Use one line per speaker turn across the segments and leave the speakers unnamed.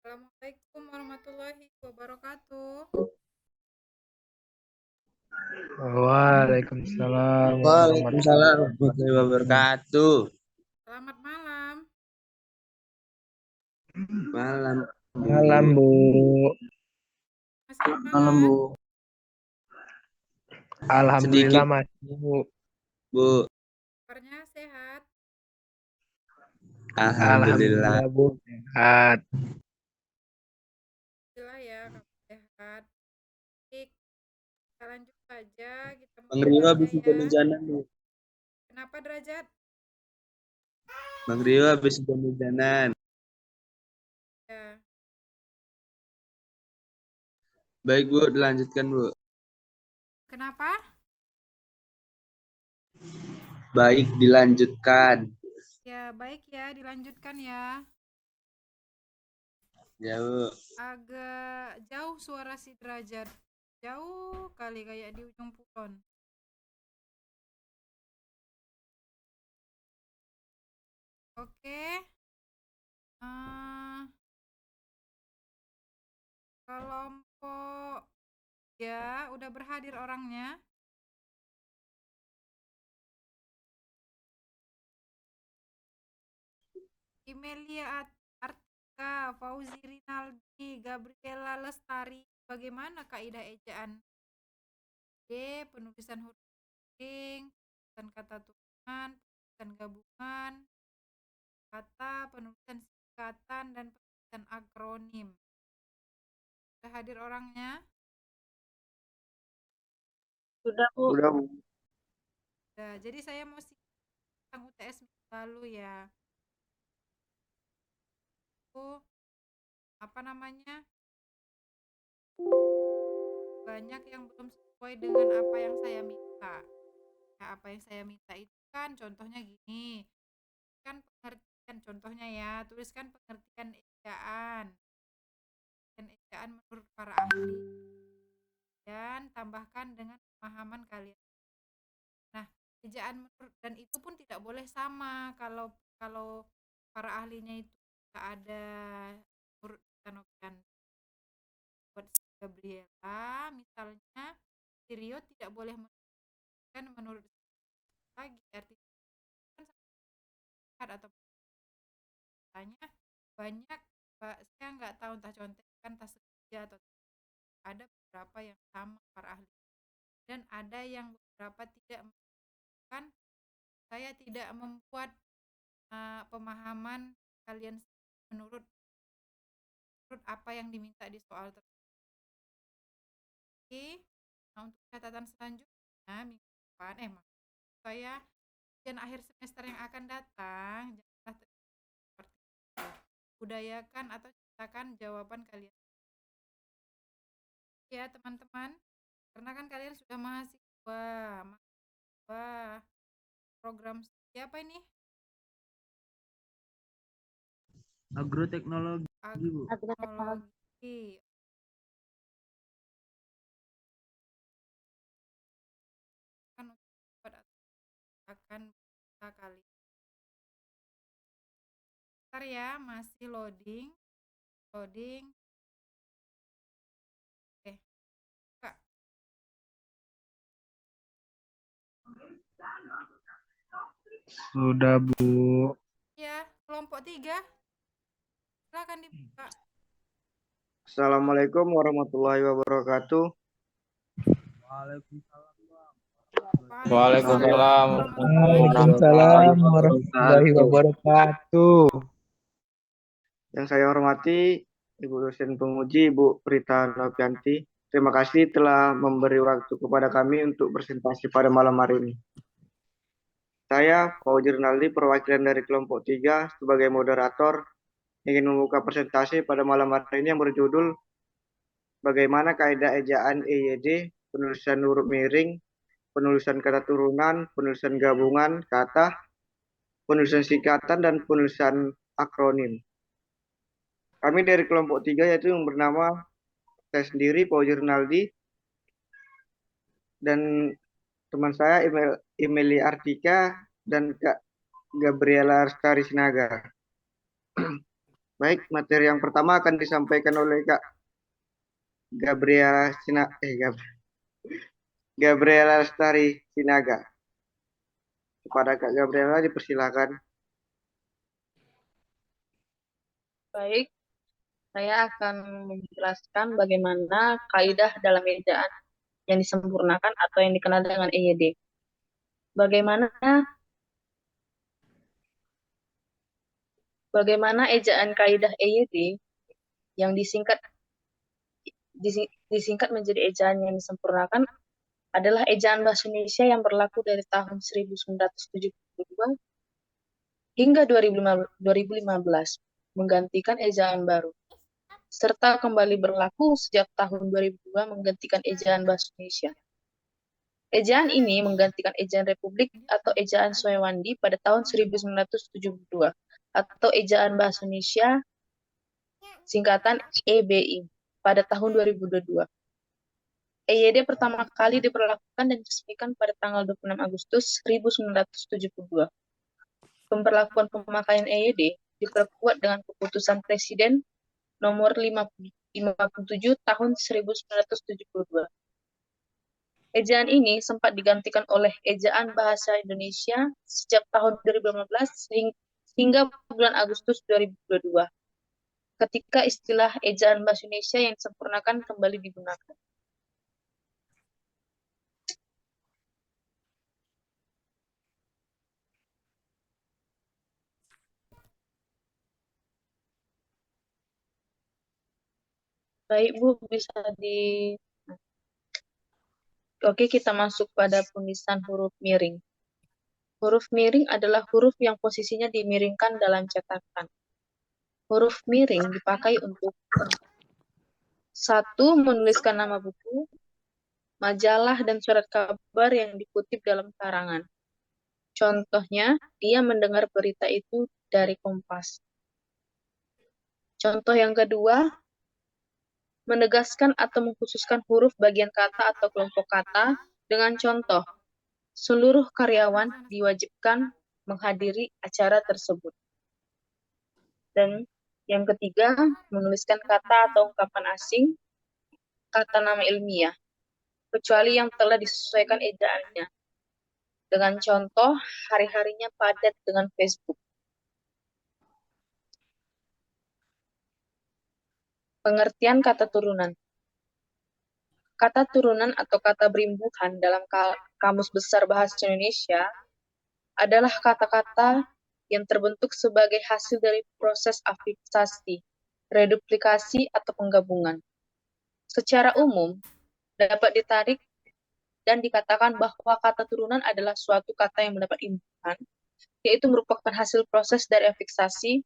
Assalamualaikum warahmatullahi wabarakatuh.
Waalaikumsalam
Waalaikumsalam
warahmatullahi
warahmatullahi
wabarakatuh.
wabarakatuh.
Selamat malam.
Malam,
Malam,
Bu.
Bu.
Masih
Malam,
semangat?
Bu.
Alhamdulillah
Sedikit,
masih, Bu.
Bu.
Kabarnya sehat?
Alhamdulillah.
Alhamdulillah, Bu. Sehat.
Alhamdulillah ya, kamu sehat. Baik, kita lanjut saja. Kita
Bang
mulai
Rio
saja
habis
ya.
hujan-hujanan, Bu.
Kenapa derajat?
Bang Rio habis hujan-hujanan.
Ya,
Baik, Bu. Dilanjutkan, Bu.
kenapa?
Baik, dilanjutkan.
Ya, baik ya, dilanjutkan ya.
Ya, Bu.
Agak jauh suara si derajat. Jauh kali kayak di ujung kulon. Oke. Eh, kelompok ya, udah berhadir orangnya. Imelia Artika, Fauzi Rinaldi, Gabriela Lestari. Bagaimana kaidah ejaan? D. Penulisan huruf asing, penulisan kata turunan, penulisan gabungan, kata, penulisan singkatan, dan penulisan akronim. Sudah hadir orangnya?
Sudah, Bu.
Udah, Bu.
Sudah. Jadi saya mau tentang UTS minggu lalu ya. Itu apa namanya? Banyak yang belum sesuai dengan apa yang saya minta. Nah, apa yang saya minta itu kan contohnya gini. Kan pengertian contohnya ya, tuliskan pengertian ejaan dan ejaan menurut para ahli dan tambahkan dengan pemahaman kalian. Nah, ejaan menurut dan itu pun tidak boleh sama kalau para ahlinya itu tidak ada menurut Novian buat Gabriela misalnya Rio tidak boleh menunjukkan menurut lagi artinya kan atau tanya banyak saya nggak tahu entah contekan entah sengaja atau ada beberapa yang sama para ahli dan ada yang beberapa tidak kan saya tidak membuat pemahaman kalian menurut apa yang diminta di soal tersebut. Nah, untuk catatan selanjutnya minggu depan saya ujian akhir semester yang akan datang janganlah seperti itu. Budayakan atau ciptakan jawaban kalian ya teman-teman karena kan kalian sudah mahasiswa program siapa ini
Agroteknologi, Bu.
agroteknologi akan kali ntar ya masih loading oke Kak.
Sudah, Bu.
Ya kelompok 3 silakan dibuka.
Assalamualaikum warahmatullahi wabarakatuh.
Waalaikumsalam warahmatullahi
Waalaikumsalam warahmatullahi wabarakatuh.
Yang saya hormati Ibu dosen penguji Ibu Prita Novianti. Terima kasih telah memberi waktu kepada kami untuk presentasi pada malam hari ini. Saya, Fauzi Rinaldi, perwakilan dari kelompok 3 sebagai moderator, ingin membuka presentasi pada malam hari ini yang berjudul Bagaimana Kaidah Ejaan EYD, Penulisan Huruf Miring, Penulisan Kata Turunan, Penulisan Gabungan Kata, Penulisan Singkatan, dan Penulisan Akronim. Kami dari kelompok 3 yaitu yang bernama saya sendiri, Fauzi Rinaldi, dan teman saya Emily Artika dan Kak Gabriela Lestari Sinaga. Baik, materi yang pertama akan disampaikan oleh Kak Gabriela Gabriela Lestari Sinaga. Kepada Kak Gabriela dipersilakan.
Baik, saya akan menjelaskan bagaimana kaidah dalam ejaan yang disempurnakan atau yang dikenal dengan EYD. Bagaimana ejaan kaidah EYD yang disingkat menjadi ejaan yang disempurnakan adalah ejaan bahasa Indonesia yang berlaku dari tahun 1972 hingga 2015, menggantikan ejaan baru, serta kembali berlaku sejak tahun 2002 menggantikan ejaan bahasa Indonesia. Ejaan ini menggantikan ejaan Republik atau ejaan Swayawandi pada tahun 1972 atau ejaan bahasa Indonesia singkatan EBI pada tahun 2022. EYD pertama kali diberlakukan dan diresmikan pada tanggal 26 Agustus 1972. Pemberlakuan pemakaian EYD diperkuat dengan keputusan Presiden nomor 57 tahun 1972. Ejaan ini sempat digantikan oleh ejaan bahasa Indonesia sejak tahun 2015 hingga bulan Agustus 2022, ketika istilah ejaan bahasa Indonesia yang disempurnakan kembali digunakan. Baik, Bu, bisa di... Oke, kita masuk pada penulisan huruf miring. Huruf miring adalah huruf yang posisinya dimiringkan dalam cetakan. Huruf miring dipakai untuk 1. Menuliskan nama buku, majalah, dan surat kabar yang dikutip dalam karangan. Contohnya, dia mendengar berita itu dari Kompas. Contoh yang kedua, menegaskan atau mengkhususkan huruf bagian kata atau kelompok kata dengan contoh, seluruh karyawan diwajibkan menghadiri acara tersebut. Dan yang ketiga, menuliskan kata atau ungkapan asing, kata nama ilmiah, kecuali yang telah disesuaikan ejaannya. Dengan contoh, hari-harinya padat dengan Facebook. Pengertian kata turunan. Kata turunan atau kata berimbuhan dalam Kamus Besar Bahasa Indonesia adalah kata-kata yang terbentuk sebagai hasil dari proses afiksasi, reduplikasi, atau penggabungan. Secara umum, dapat ditarik dan dikatakan bahwa kata turunan adalah suatu kata yang mendapat imbuhan, yaitu merupakan hasil proses dari afiksasi,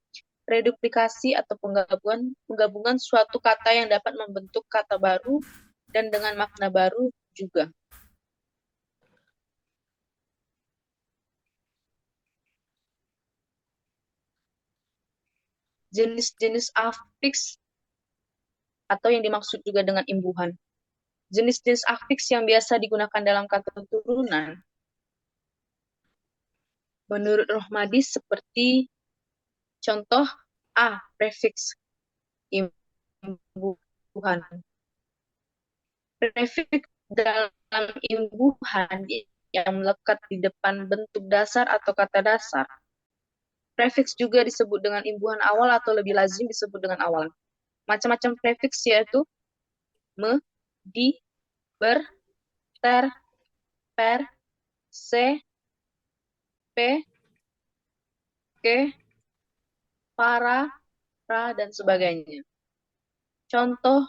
reduplikasi, atau penggabungan suatu kata yang dapat membentuk kata baru dan dengan makna baru juga. Jenis-jenis afiks atau yang dimaksud juga dengan imbuhan. Jenis-jenis afiks yang biasa digunakan dalam kata turunan menurut Rohmadi seperti contoh A. Prefiks imbuhan. Prefiks dalam imbuhan yang melekat di depan bentuk dasar atau kata dasar. Prefiks juga disebut dengan imbuhan awal atau lebih lazim disebut dengan awalan. Macam-macam prefiks yaitu me, di, ber, ter, per, se, pe, ke, para, ra, dan sebagainya. Contoh